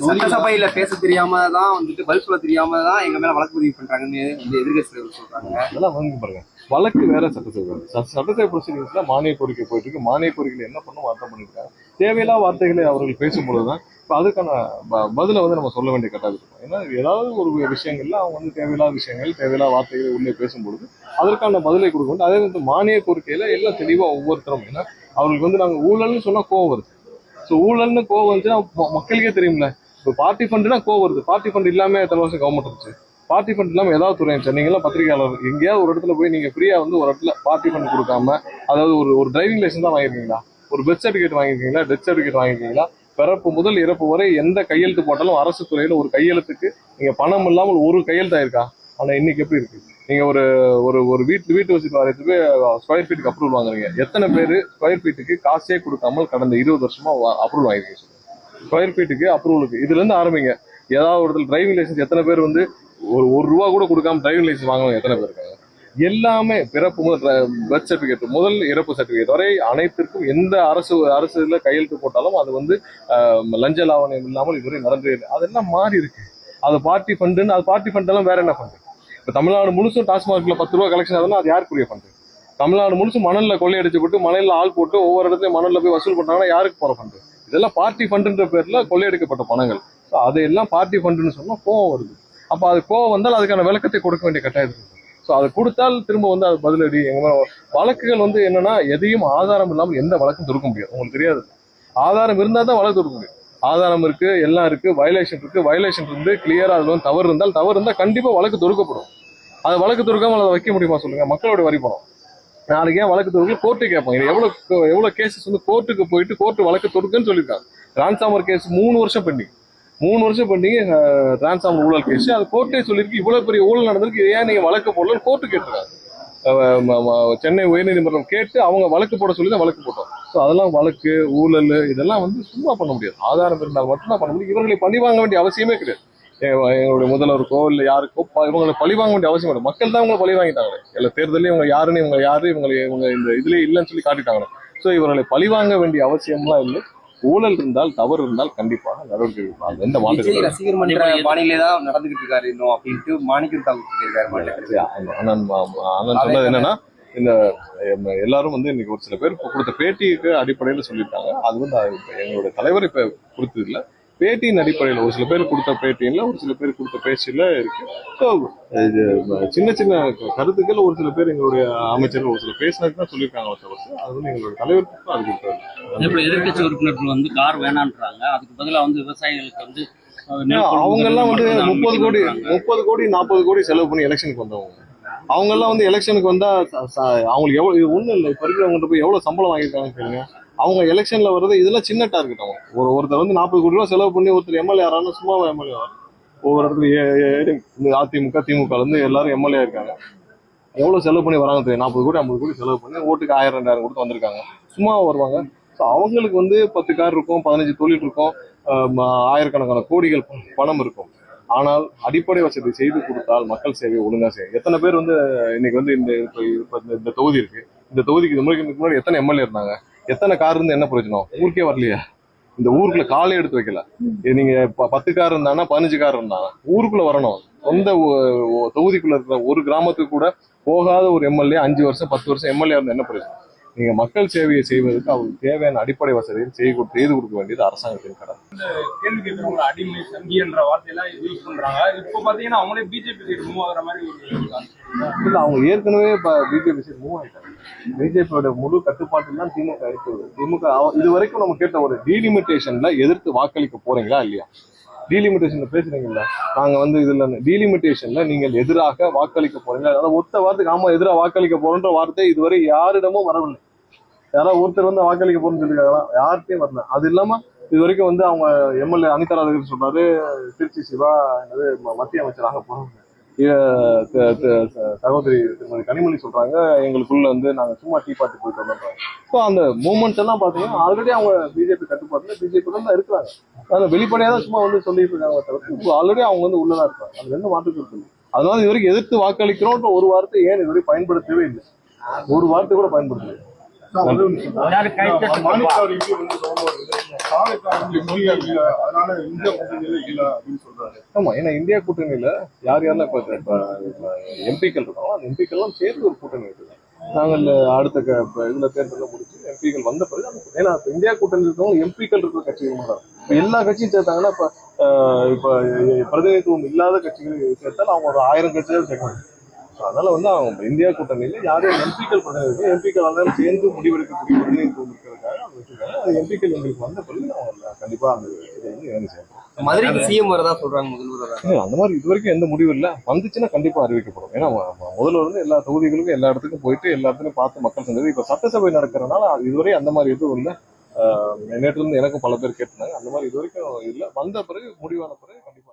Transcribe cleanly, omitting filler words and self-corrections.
சட்டசபையில பேச தெரியாம தான் வந்துட்டு பதில் சொல்ல தெரியாம தான் எங்க மேல வழக்கு பதிவு பண்றாங்கன்னு எதிர்கட்சிகள் சொல்றாங்க. அதெல்லாம் வாங்கி பாருங்க. வழக்கு வேற, சட்டசபை ப்ரொசீடிங்ஸ்ல மானிய கோரிக்கை போயிட்டு இருக்கு. மானிய கோரிக்கையில என்ன பண்ணும் அர்த்தம் பண்ணிருக்காங்க. தேவையில்லா வார்த்தைகளை அவர்கள் பேசும்பொழுதுதான் இப்போ அதுக்கான பதில நம்ம சொல்ல வேண்டிய கட்டாயம் இருக்கும். ஏன்னா ஏதாவது ஒரு விஷயங்கள்ல அவங்க தேவையில்லாத விஷயங்கள், தேவையில்லா வார்த்தைகளை உள்ளே பேசும்பொழுது அதற்கான பதிலை கொடுக்க வேண்டும். அதே மானிய கோரிக்கையில எல்லாம் தெளிவா ஒவ்வொருத்தரும், ஏன்னா அவர்களுக்கு நாங்க ஊழல்னு சொன்னா கோவம் வருது. ஸோ ஊழல்னு கோவம் வந்துச்சுன்னா மக்களுக்கே தெரியும்ல. இப்போ பார்ட்டி ஃபண்டுனா கோவம் வருது. பார்ட்டி ஃபண்ட் இல்லாம எத்தனை வருஷம் கவர்மெண்ட் இருந்துச்சு? பார்ட்டி ஃபண்ட் இல்லாம ஏதாவது துறை இருந்துச்சு? நீங்க எல்லாம் பத்திரிகையாளர், எங்கேயாவது ஒரு இடத்துல போய் நீங்க ஃப்ரீயா ஒரு இடத்துல பார்ட்டி ஃபண்ட் கொடுக்காம, அதாவது ஒரு டிரைவிங் லைசன்ஸ் தான் வாங்கிருக்கீங்களா, ஒரு பெர்த் சர்டிஃபிகேட் வாங்கிருக்கீங்களா, டெத் சர்டிஃபிகேட் வாங்கிருக்கீங்களா, பிறப்பு முதல் இறப்பு வரை எந்த கையெழுத்து போட்டாலும் அரசு துறையில ஒரு கையெழுத்துக்கு நீங்க பணம் இல்லாமல் ஒரு கையெழுத்து ஆயிருக்கா? ஆனா இன்னைக்கு எப்படி இருக்கு? நீங்க ஒரு வீட்டு வசதி வாரியத்துக்கு ஸ்கொயர் ஃபீட்டுக்கு அப்ரூவல் வாங்குறீங்க. எத்தனை பேர் ஸ்கொயர் ஃபீட்டுக்கு காசே கொடுக்காமல் கடந்த 20 வருஷமா அப்ரூவல் வாங்கிருக்கீங்க? ஸ்கொயர் ஃபீட்டுக்கு அப்ரூவலுக்கு இதுல இருந்து ஆரம்பிங்க. ஏதாவது ஒரு இடத்துல டிரைவிங் லைசன்ஸ் எத்தனை பேர் ஒரு ரூபா கூட கொடுக்காம டிரைவிங் லைசன்ஸ் வாங்குவாங்க? எத்தனை பேர் இருக்காங்க? எல்லாமே பிறப்பு முதல் பர்த் சர்டிபிகேட் முதல் இறப்பு சர்டிபிகேட் வரை அனைத்திற்கும் எந்த அரசுல கையெழுத்து போட்டாலும் அது லஞ்ச லாவணியம் இல்லாமல் இதுவரை நடந்தே இல்லை. அதெல்லாம் மாறி இருக்கு. அது பார்ட்டி ஃபண்டுன்னு, அது பார்ட்டி ஃபண்ட் எல்லாம் வேற என்ன ஃபண்டு? இப்ப தமிழ்நாடு முழுசும் டாஸ்மார்க்ல 10 ரூபா கலெக்ஷன் ஆகுதுன்னா அது யாருக்குரிய ஃபண்டு? தமிழ்நாடு முழுசும் மணல்ல கொள்ளையடிச்சு போட்டு மணல்ல ஆள் போட்டு ஒவ்வொரு இடத்துலயும் மணல்ல போய் வசூல் பண்ணாங்கன்னா யாருக்கு போற ஃபண்டு? இதெல்லாம் பார்ட்டி ஃபண்டுன்ற பேர்ல கொள்ளையடிக்கப்பட்ட பணங்கள். அதையெல்லாம் பார்ட்டி ஃபண்டுன்னு சொன்னா கோவம் வருது. அப்ப அது கோவம் வந்தால் அதுக்கான விளக்கத்தை கொடுக்க வேண்டிய கட்டாயம் இருக்கு. ஸோ அதை கொடுத்தால் திரும்ப அது பதிலடி. எங்க வழக்குகள் என்னன்னா எதையும் ஆதாரம் இல்லாமல் எந்த வழக்கும் தொடுக்க முடியாது. உங்களுக்கு தெரியாது. ஆதாரம் இருந்தா தான் வழக்கு தொடுக்க முடியும். ஆதாரம் இருக்கு, எல்லாம் இருக்கு, வயலேஷன் இருக்கு. வயலேஷன் இருந்து கிளியரா அதுல தவறு இருந்தால் கண்டிப்பா வழக்கு தொடுக்கப்படும். அது வழக்கு தொடுக்காமல் அதை வைக்க முடியுமா சொல்லுங்க? மக்களோட வரி பணம். நாளைக்கு ஏன் வழக்கு தொடுக்க கோர்ட்டு கேட்பாங்க. இது எவ்வளவு கேசஸ் கோர்ட்டுக்கு போயிட்டு கோர்ட்டு வழக்கு தொடுக்குன்னு சொல்லியிருக்காங்க. டிரான்ஸ்ஃபார்மர் கேஸ் 3 வருஷம் பெண்டிங். 3 வருஷம் பெண்டிங் டிரான்ஸ்ஃபார்மர் ஊழல் கேஸ். அது கோர்ட்டே சொல்லியிருக்கு இவ்வளவு பெரிய ஊழல் நடந்திருக்கு, ஏன் நீங்க வழக்கு போடலன்னு கோர்ட்டு கேட்டிருக்காங்க. சென்னை உயர்நீதிமன்றம் கேட்டு அவங்க வழக்கு போட சொல்லி தான் வழக்கு போட்டோம். ஸோ அதெல்லாம் வழக்கு ஊழல் இதெல்லாம் சும்மா பண்ண முடியாது. ஆதாரம் இருந்தால் மட்டும்தான் பண்ண முடியும். இவர்களை பழி வாங்க வேண்டிய அவசியமே கிடையாது. எங்களுடைய முதல்வருக்கோ இல்ல யாருக்கோ இவங்களை பழி வாங்க வேண்டிய அவசியம் இல்லை. மக்கள் தான் இவங்களை பழி வாங்கிட்டாங்க. எல்லா தேர்தலையும் இவங்க யாருன்னு இவங்க இந்த இதுலயே இல்லைன்னு சொல்லி காட்டிட்டாங்க. ஸோ இவர்களை பழி வாங்க வேண்டிய அவசியம்லாம் இல்லை. ஊழல் இருந்தால் தவறு இருந்தால் கண்டிப்பாக நடவடிக்கை எடுப்பாங்க. எந்த மாநில ரசிகர் மன்ற பாணியிலே தான் நடந்துகிட்டு இருக்காரு இன்னும் அப்படின்ட்டு மாணிக்கம் சொல்லியிருக்காரு. அண்ணன் சொன்னது என்னன்னா, இந்த எல்லாரும் இன்னைக்கு ஒரு சில பேர் கொடுத்த பேட்டிக்கு அடிப்படையில் சொல்லியிருக்காங்க. அது எங்களுடைய தலைவர் இப்ப கொடுத்தது இல்லை. பேட்டியின் அடிப்படையில் ஒரு சில பேர் கொடுத்த பேட்டியில் ஒரு சில பேர் கொடுத்த பேச்சில இருக்கு. சின்ன சின்ன கருத்துக்கள் ஒரு சில பேர் எங்களுடைய அமைச்சர்கள் ஒரு சில பேசினதுக்கு தான் சொல்லியிருக்காங்க. அது எங்களுடைய தலைவருக்கு அது கொடுத்தாரு. எதிர்கட்சி உறுப்பினர்கள் கார் வேணான்றாங்க. அதுக்கு பதிலாக விவசாயிகளுக்கு அவங்க எல்லாம் 30 கோடி 40 கோடி செலவு பண்ணி எலெக்ஷனுக்கு வந்தவங்க. அவங்க எல்லாம் எலெக்ஷனுக்கு வந்தா அவங்களுக்கு எவ்வளவு ஒண்ணும் இல்லை. இப்ப இருக்கிறவங்க போய் எவ்வளவு சம்பளம் வாங்கியிருக்காங்கன்னு கேளுங்க. அவங்க எலெக்ஷன்ல வர்றது இதெல்லாம் சின்ன டார்கெட். அவங்க ஒருத்தர் 40 கோடி ரூபாய் செலவு பண்ணி ஒருத்தர் எம்எல்ஏ ஆறான்னு சும்மா எம்எல்ஏ ஒவ்வொரு இடத்துல அதிமுக திமுக எல்லாரும் எம்எல்ஏ இருக்காங்க. எவ்வளவு செலவு பண்ணி வராங்க தெரியும்? 40 கோடி 50 கோடி செலவு பண்ணி ஓட்டுக்கு 1000 2000 கொடுத்து வந்திருக்காங்க. சும்மா வருவாங்க. ஸோ அவங்களுக்கு 10 கார் இருக்கும், 15 தொழில் இருக்கும், ஆயிரக்கணக்கான கோடிகள் பணம் இருக்கும். ஆனால் அடிப்படை வசதி செய்து கொடுத்தால் மக்கள் சேவை ஒழுங்கா செய்யும். எத்தனை பேர் இன்னைக்கு இந்த தொகுதி இருக்கு. இந்த தொகுதிக்கு முன்னாடி எத்தனை எம்எல்ஏ இருந்தாங்க? எத்தனை கார் இருந்து என்ன பிரயோஜனம்? ஊருக்கே வரலையா? இந்த ஊருக்குள்ள காலை எடுத்து வைக்கல. நீங்க 10 கார் இருந்தாங்கன்னா 15 கார் இருந்தாங்க. ஊருக்குள்ள வரணும். சொந்த தொகுதிக்குள்ள இருக்கிற ஒரு கிராமத்துக்கு கூட போகாத ஒரு எம்எல்ஏ 5 வருஷம் 10 வருஷம் எம்எல்ஏ இருந்தா என்ன பிரயோஜனம்? நீங்க மக்கள் சேவையை செய்வதற்கு அவங்களுக்கு தேவையான அடிப்படை வசதியை செய்து கொடுக்க வேண்டியது அரசாங்கத்தின் கடமை. கேள்வி கேட்கறவங்க அடிமை சங்கி என்ற வார்த்தையெல்லாம் யூஸ் பண்றாங்க. இப்போ பாத்தீங்கன்னா அவங்களே பிஜேபி சைடு மூவ் ஆகுற மாதிரி இல்ல, அவங்க ஏற்கனவே பிஜேபி சைடு மூவ் ஆயிட்டாங்க. பிஜேபியோட முழு கட்டுப்பாட்டில் தான் திமுக இருக்குது. திமுக இது வரைக்கும் நம்ம கேட்ட ஒரு டீலிமிட்டேஷன்ல எதிர்த்து வாக்களிக்க போறீங்களா இல்லையா? டீலிமிட்டேஷன்ல பேசுறீங்கல்ல, நாங்க இதுல டீலிமிட்டேஷன்ல நீங்கள் எதிராக வாக்களிக்க போறீங்களா? அதாவது ஒத்த வார்த்தைக்கு ஆமா எதிராக வாக்களிக்க போறோன்ற வார்த்தை இதுவரை யாரிடமும் வரவில்லை. யாராவது ஒருத்தர் வாக்களிக்க போறோம்னு சொல்லிருக்காங்களா? யார்கிட்டையும் வரல. அது இல்லாம இது வரைக்கும் அவங்க எம்எல்ஏ அனிதா ராதாகிருஷ்ணன் சொல்றாரு, திருச்சி சிவா மத்திய அமைச்சராக போறாங்க. சகோதரி திருமதி கனிமொழி சொல்றாங்க, எங்களுக்குள்ள நாங்க சும்மா டீ பார்ட்டி போயிட்டு வந்தோம். ஸோ அந்த மூமெண்ட்ஸ் எல்லாம் பாத்தீங்கன்னா ஆல்ரெடி அவங்க பிஜேபி கட்டுப்பாட்டுல பிஜேபி தான் இருக்கிறாங்க. அதனால வெளிப்படையா தான் சும்மா சொல்லிட்டு இருக்காங்க. தவிர்த்து ஆல்ரெடி அவங்க உள்ளதா இருக்காங்க. அது ரெண்டு மாற்றுக்கிறது இல்லை. அதனால இது வரைக்கும் எதிர்த்து வாக்களிக்கிறோன்ற ஒரு வார்த்தை ஏன் இதுவரை பயன்படுத்தவே இல்லை. ஒரு வார்த்தை கூட பயன்படுத்தவே. மாநிலத்தார் இங்கே வந்து சொல்லுவாரு தாவேக்கா வந்து இந்தியா இல்ல அதனால இந்தியா கூட்டணியில இல்ல அப்படின்னு சொல்றாரு. ஆமா, ஏன்னா இந்தியா கூட்டணியில யார் யாரெல்லாம் இப்ப எம்பிக்கள் இருக்கோம் அந்த எம்பிக்கள் எல்லாம் சேர்ந்து ஒரு கூட்டணி இருக்கு. நாங்கள் அடுத்த இதுல தேர்தலில் முடிச்சு எம்பிக்கள் வந்த பிறகு ஏன்னா இப்ப இந்தியா கூட்டணி இருக்கவங்க எம்பிக்கள் இருக்கிற கட்சிகள் தான். இப்ப எல்லா கட்சியும் சேர்த்தாங்கன்னா இப்ப பிரதிநிதித்துவம் இல்லாத கட்சிகள் சேர்த்தால் அவங்க ஒரு 1000 கட்சிகள் சேர்க்கணும். அதனால வந்து அவங்க இந்தியா கூட்டணியில யாரும் எம்பிக்கள் பிரதிநிதி எம்பிக்கள் எல்லாரும் சேர்ந்து முடிவெடுக்கக்கூடிய பிரதிநிதித்துவம் இருக்கிறதுக்காக அவங்க வச்சிருக்காங்க. அது எம்பிக்கள் எங்களுக்கு வந்த பிறகு அவங்க கண்டிப்பா அந்த இதை வந்து இறங்கி செய்யணும். மதுரைக்கு சிஎம் வரதா சொல்றாங்க, முதல்வர் அந்த மாதிரி இது வரைக்கும் எந்த முடிவும் இல்லை. வந்துச்சுன்னா கண்டிப்பா அறிவிக்கப்படும். ஏன்னா முதல்வர் வந்து எல்லா தொகுதிகளுக்கும் எல்லா இடத்துக்கும் போயிட்டு எல்லா இடத்துலையும் பார்த்து மக்கள் செஞ்சது. இப்ப சட்டசபை நடக்கிறதுனால இதுவரை அந்த மாதிரி எதுவும் இல்லை. நேற்று இருந்து எனக்கும் பல பேர் கேட்டிருந்தாங்க. அந்த மாதிரி இது வரைக்கும் இல்லை. வந்த பிறகு முடிவான பிறகு கண்டிப்பா